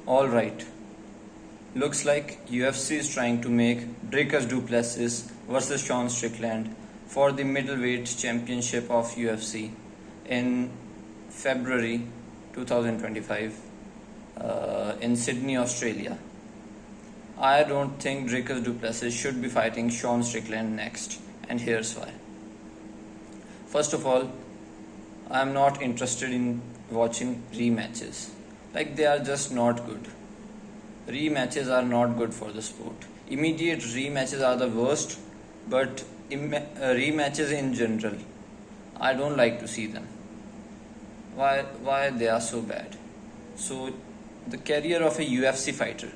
Alright, looks like UFC is trying to make Dricus Du Plessis versus Sean Strickland for the middleweight championship of UFC in February 2025 in Sydney, Australia. I don't think Dricus Du Plessis should be fighting Sean Strickland next, and here's why. First of all, I'm not interested in watching rematches. Like, they are just not good. Rematches are not good for the sport. Immediate rematches are the worst, but rematches in general, I don't like to see them. Why they are so bad? So the career of a UFC fighter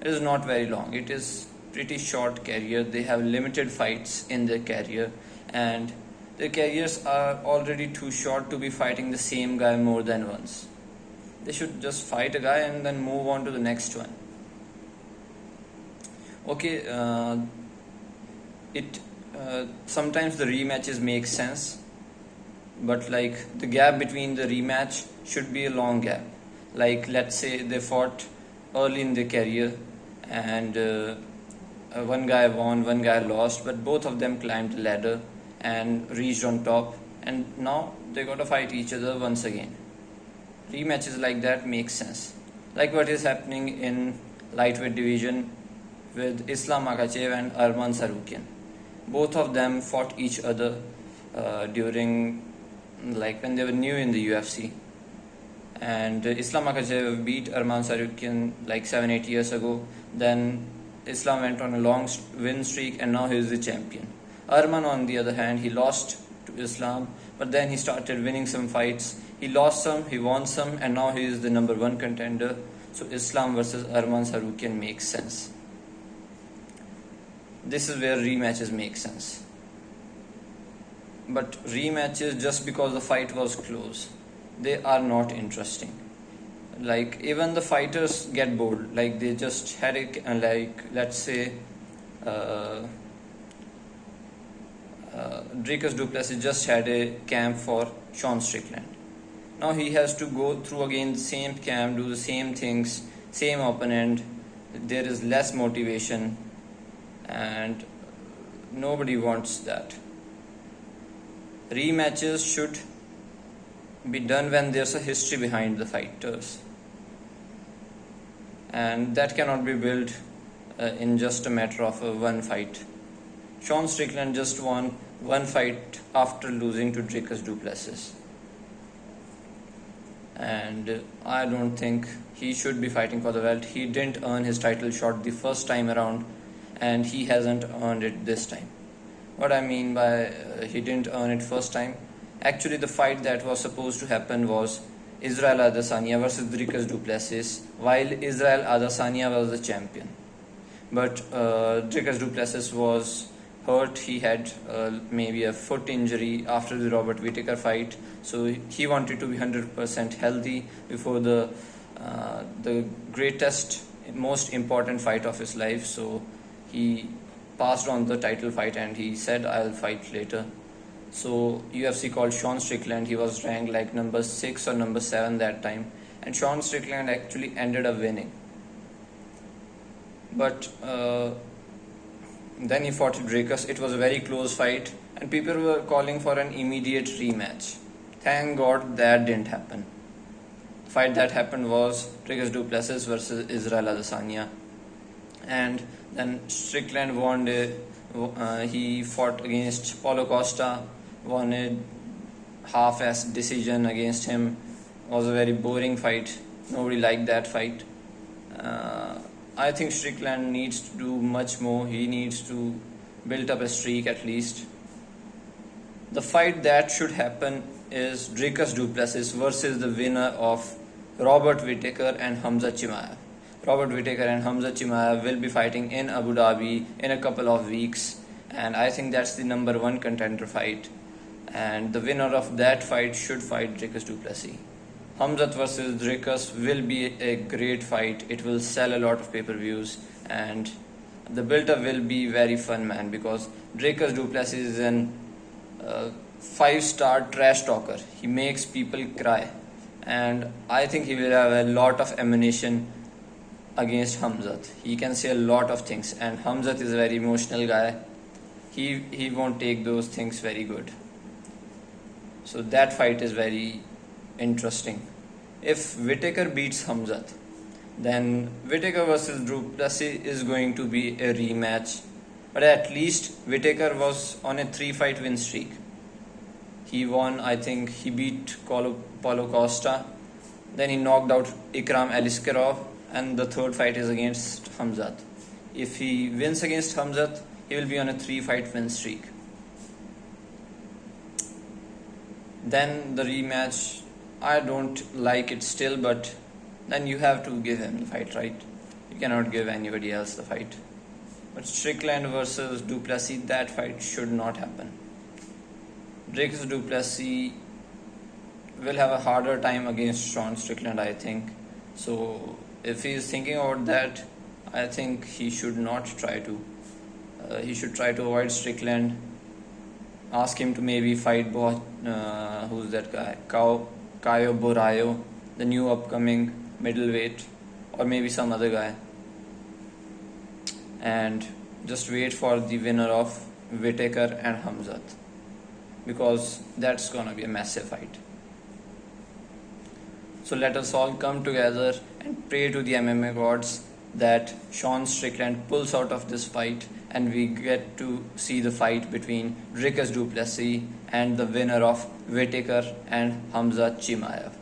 is not very long. It is pretty short career. They have limited fights in their career, and their careers are already too short to be fighting the same guy more than once. They should just fight a guy and then move on to the next one. Okay, sometimes the rematches make sense, but like the gap between the rematch should be a long gap. Like, let's say they fought early in their career, and one guy won, one guy lost, but both of them climbed the ladder and reached on top, and now they got to fight each other once again. Rematches like that make sense, like what is happening in lightweight division with Islam Makhachev and Arman Sarukian. Both of them fought each other during, like, when they were new in the UFC, and Islam Makhachev beat Arman Sarukian like 7-8 years ago. Then Islam went on a long win streak, and now he is the champion. Arman, on the other hand, he lost to Islam, but then he started winning some fights. He lost some, he won some, and now he is the number one contender. So Islam versus Arman Sarukian makes sense. This is where rematches make sense. But rematches, just because the fight was close, they are not interesting. Like, even the fighters get bored. Like, they just had a, like, let's say Dricus Du Plessis just had a camp for Sean Strickland. Now he has to go through again the same camp, do the same things, same opponent. There is less motivation, and nobody wants that. Rematches should be done when there's a history behind the fighters, and that cannot be built in just a matter of one fight. Sean Strickland just won one fight after losing to Dricus Du Plessis, and I don't think he should be fighting for the belt. He didn't earn his title shot the first time around, and he hasn't earned it this time. What I mean by he didn't earn it first time, actually the fight that was supposed to happen was Israel Adesanya versus Dricus Du Plessis, while Israel Adesanya was the champion. But Dricus Du Plessis was hurt. He had maybe a foot injury after the Robert Whittaker fight, so he wanted to be 100% healthy before the greatest, most important fight of his life. So he passed on the title fight, and he said, I'll fight later. So UFC called Sean Strickland. He was ranked like number 6 or number 7 that time, and Sean Strickland actually ended up winning. But then he fought Dricus. It was a very close fight, and people were calling for an immediate rematch. Thank God that didn't happen. The fight that happened was Dricus Du Plessis versus Israel Adesanya, and then Strickland won. He fought against Paulo Costa, won a half-ass decision against him. It was a very boring fight. Nobody liked that fight. I think Strickland needs to do much more. He needs to build up a streak at least. The fight that should happen is Dricus Du Plessis versus the winner of Robert Whittaker and Hamza Chimaev. Robert Whittaker and Hamza Chimaev will be fighting in Abu Dhabi in a couple of weeks, and I think that's the number one contender fight, and the winner of that fight should fight Dricus Du Plessis. Hamzat versus Dricus will be a great fight. It will sell a lot of pay-per-views, and the build-up will be very fun, man, because Dricus Du Plessis is an 5-star trash talker. He makes people cry, and I think he will have a lot of ammunition against Hamzat. He can say a lot of things, and Hamzat is a very emotional guy. He won't take those things very good. So that fight is very interesting. If Whittaker beats Hamzat, then Whittaker versus Du Plessis is going to be a rematch. But at least Whittaker was on a 3-fight win streak. He won, I think he beat Paulo Costa. Then he knocked out Ikram Aliskerov, and the third fight is against Hamzat. If he wins against Hamzat, he will be on a 3-fight win streak. Then the rematch, I don't like it still, but then you have to give him the fight, right? You cannot give anybody else the fight. But Strickland versus Du Plessis, that fight should not happen. Dricus Du Plessis will have a harder time against Sean Strickland, I think. So if he is thinking about that, I think he should not try to. He should try to avoid Strickland. Ask him to maybe fight who's that guy? Caio Borraio, the new upcoming middleweight, or maybe some other guy. And just wait for the winner of Whittaker and Hamzat, because that's gonna be a massive fight. So let us all come together and pray to the MMA gods that Sean Strickland pulls out of this fight and we get to see the fight between Dricus Du Plessis and the winner of Whittaker and Hamzat Chimaev.